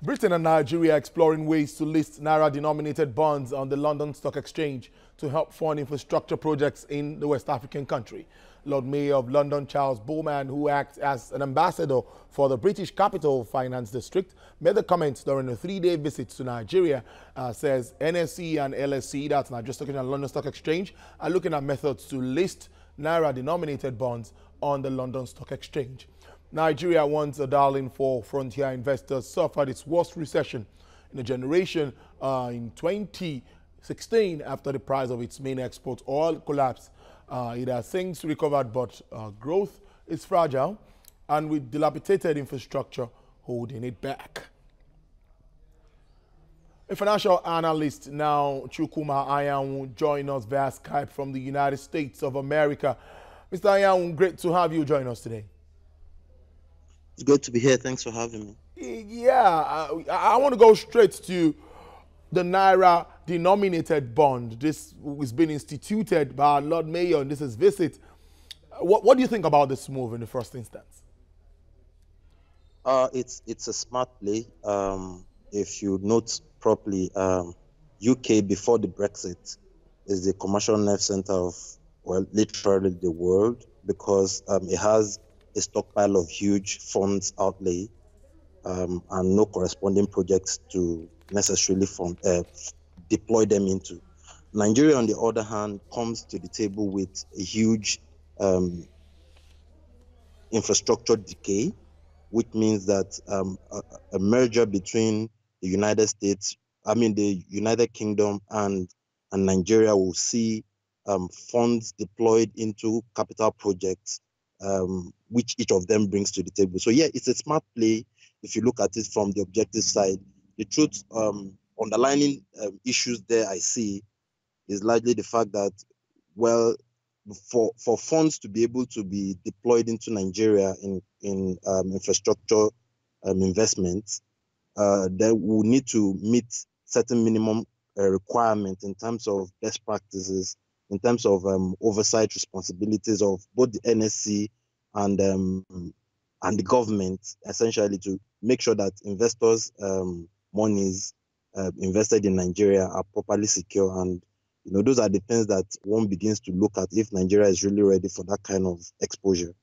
Britain and Nigeria are exploring ways to list Naira-denominated bonds on the London Stock Exchange to help fund infrastructure projects in the West African country. Lord Mayor of London, Charles Bowman, who acts as an ambassador for the British Capital Finance District, made the comments during a three-day visit to Nigeria. Says NSE and LSE, that's Nigeria Stock Exchange and London Stock Exchange, are looking at methods to list Naira-denominated bonds on the London Stock Exchange. Nigeria, once a darling for frontier investors, suffered its worst recession in a generation in 2016 after the price of its main export oil collapsed. It has since recovered, but growth is fragile, and with dilapidated infrastructure holding it back. A financial analyst now, Chukwuma Ayanwu, join us via Skype from the United States of America. Mr. Ayanwu, great to have you join us today. It's good to be here. Thanks for having me. Yeah, I want to go straight to the Naira denominated bond. This has been instituted by Lord Mayor on this visit. What do you think about this move in the first instance? It's a smart play. If you note properly, UK before the Brexit is the commercial nerve center of, well, literally the world, because it has a stockpile of huge funds outlay and no corresponding projects to necessarily deploy them into. Nigeria, on the other hand, comes to the table with a huge infrastructure decay, which means that a merger between the the United Kingdom and Nigeria will see funds deployed into capital projects, which each of them brings to the table. So yeah, it's a smart play if you look at it from the objective side. The truth, underlining issues there I see is largely the fact that, well, for funds to be able to be deployed into Nigeria in infrastructure investments, they will need to meet certain minimum requirements in terms of best practices, in terms of oversight responsibilities of both the NSC and the government, essentially to make sure that investors' monies invested in Nigeria are properly secure. And those are the things that one begins to look at if Nigeria is really ready for that kind of exposure.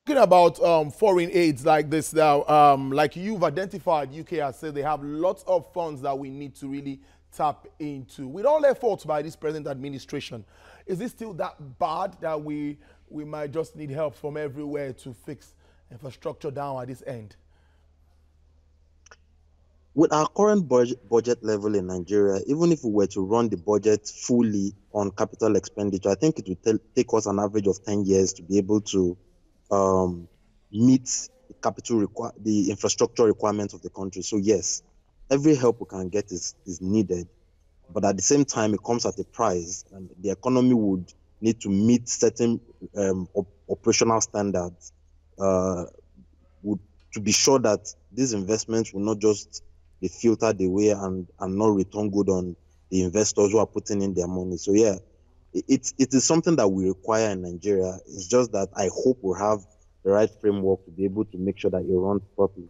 Talking about foreign aids like this now, like you've identified, UK has said they have lots of funds that we need to really tap into. With all efforts by this present administration, is it still that bad that we might just need help from everywhere to fix infrastructure down at this end? With our current budget level in Nigeria, even if we were to run the budget fully on capital expenditure, I think it would take us an average of 10 years to be able to meet the infrastructure requirements of the country. So yes, every help we can get is needed, but at the same time, it comes at a price, and the economy would need to meet certain operational standards to be sure that these investments will not just be filtered away and not return good on the investors who are putting in their money. So yeah, it is something that we require in Nigeria. It's just that I hope we have the right framework to be able to make sure that it runs properly.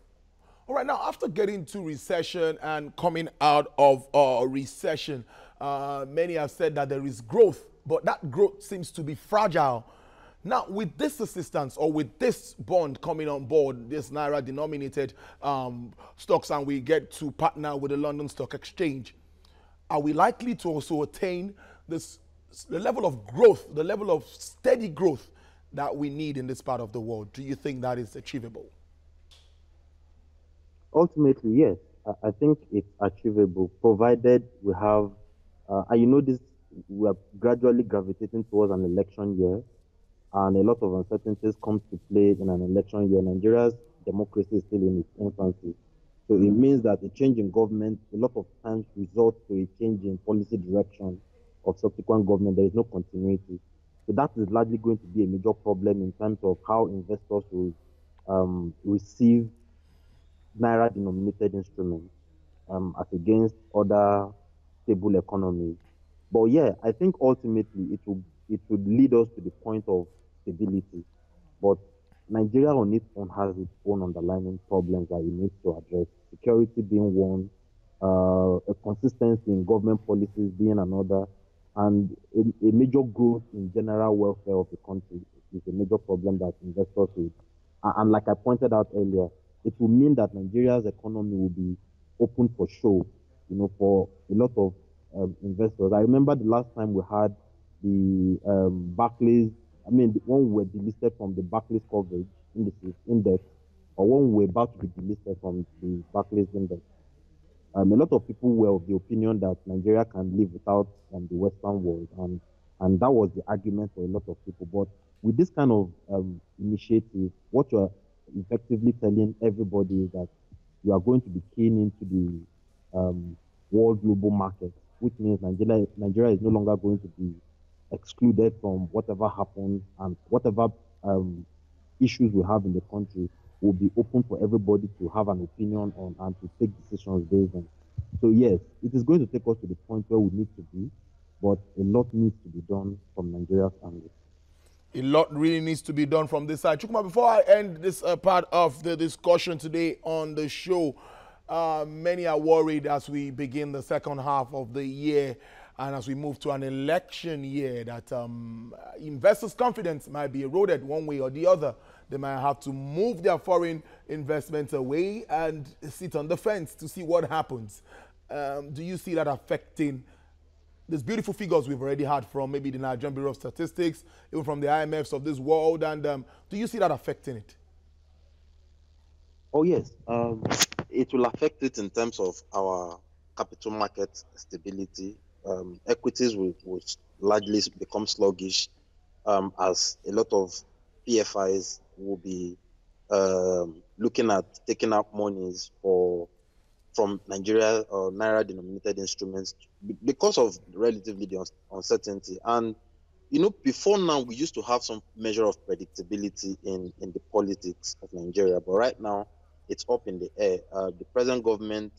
All right, now after getting into recession and coming out of recession, many have said that there is growth, but that growth seems to be fragile. Now, with this assistance or with this bond coming on board, this Naira-denominated stocks, and we get to partner with the London Stock Exchange, are we likely to also attain the level of growth, the level of steady growth that we need in this part of the world? Do you think that is achievable? Ultimately, yes. I think it's achievable, provided we have, we are gradually gravitating towards an election year, and a lot of uncertainties come to play in an election year. Nigeria's democracy is still in its infancy. So it means that a change in government a lot of times results to a change in policy direction of subsequent government. There is no continuity. So that is largely going to be a major problem in terms of how investors will receive Naira-denominated instruments as against other stable economies. But yeah, I think ultimately it would lead us to the point of stability. But Nigeria on its own has its own underlying problems that it needs to address. Security being one, a consistency in government policies being another, and a major growth in general welfare of the country is a major problem that investors will. And like I pointed out earlier, it will mean that Nigeria's economy will be open for show, for a lot of investors. I remember the last time we had the Barclays, when we were delisted from the Barclays coverage index, or when we were about to be delisted from the Barclays index. A lot of people were of the opinion that Nigeria can live without the Western world, and that was the argument for a lot of people. But with this kind of initiative, what you're effectively telling everybody is that you are going to be keen into the world global market, which means Nigeria is no longer going to be excluded from whatever happens, and whatever issues we have in the country will be open for everybody to have an opinion on and to take decisions based on. So yes, it is going to take us to the point where we need to be, but a lot needs to be done from Nigeria's angle. A lot really needs to be done from this side. Chukuma, before I end this part of the discussion today on the show, many are worried as we begin the second half of the year and as we move to an election year that investors' confidence might be eroded one way or the other. They might have to move their foreign investments away and sit on the fence to see what happens. Do you see that affecting these beautiful figures we've already had from maybe the Nigerian Bureau of Statistics, even from the IMFs of this world, and do you see that affecting it? Oh, yes. It will affect it in terms of our capital market stability. Equities will largely become sluggish as a lot of PFIs will be looking at taking out monies from Nigeria or Naira denominated instruments because of relatively the uncertainty. And, before now, we used to have some measure of predictability in the politics of Nigeria. But right now, it's up in the air. The present government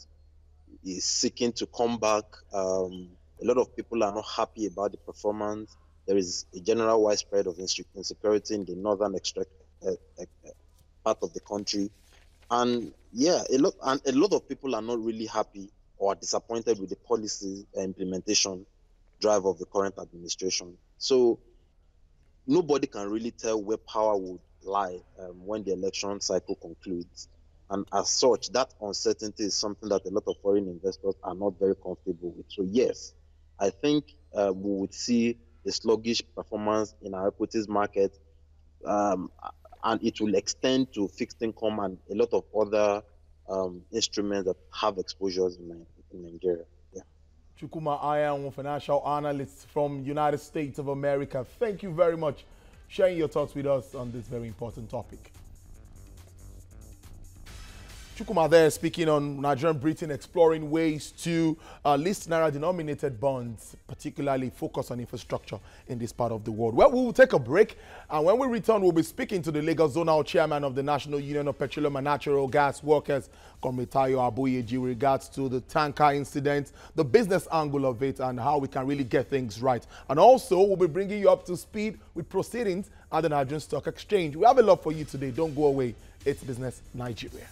is seeking to come back. A lot of people are not happy about the performance. There is a general widespread of insecurity in the northern part of the country. And yeah, a lot of people are not really happy or are disappointed with the policy implementation drive of the current administration. So nobody can really tell where power would lie when the election cycle concludes. And as such, that uncertainty is something that a lot of foreign investors are not very comfortable with. So yes, I think we would see a sluggish performance in our equities market, and it will extend to fixed income and a lot of other instruments that have exposures in Nigeria. Yeah. Chukuma, I am a financial analyst from United States of America. Thank you very much for sharing your thoughts with us on this very important topic. Chukuma there speaking on Nigerian Britain exploring ways to list Naira-denominated bonds, particularly focus on infrastructure in this part of the world. Well, we will take a break, and when we return, we'll be speaking to the Lagos Zonal Chairman of the National Union of Petroleum and Natural Gas Workers, Comrade Tayo Aboyeji, with regards to the tanker incident, the business angle of it, and how we can really get things right. And also, we'll be bringing you up to speed with proceedings at the Nigerian Stock Exchange. We have a lot for you today. Don't go away. It's Business Nigeria.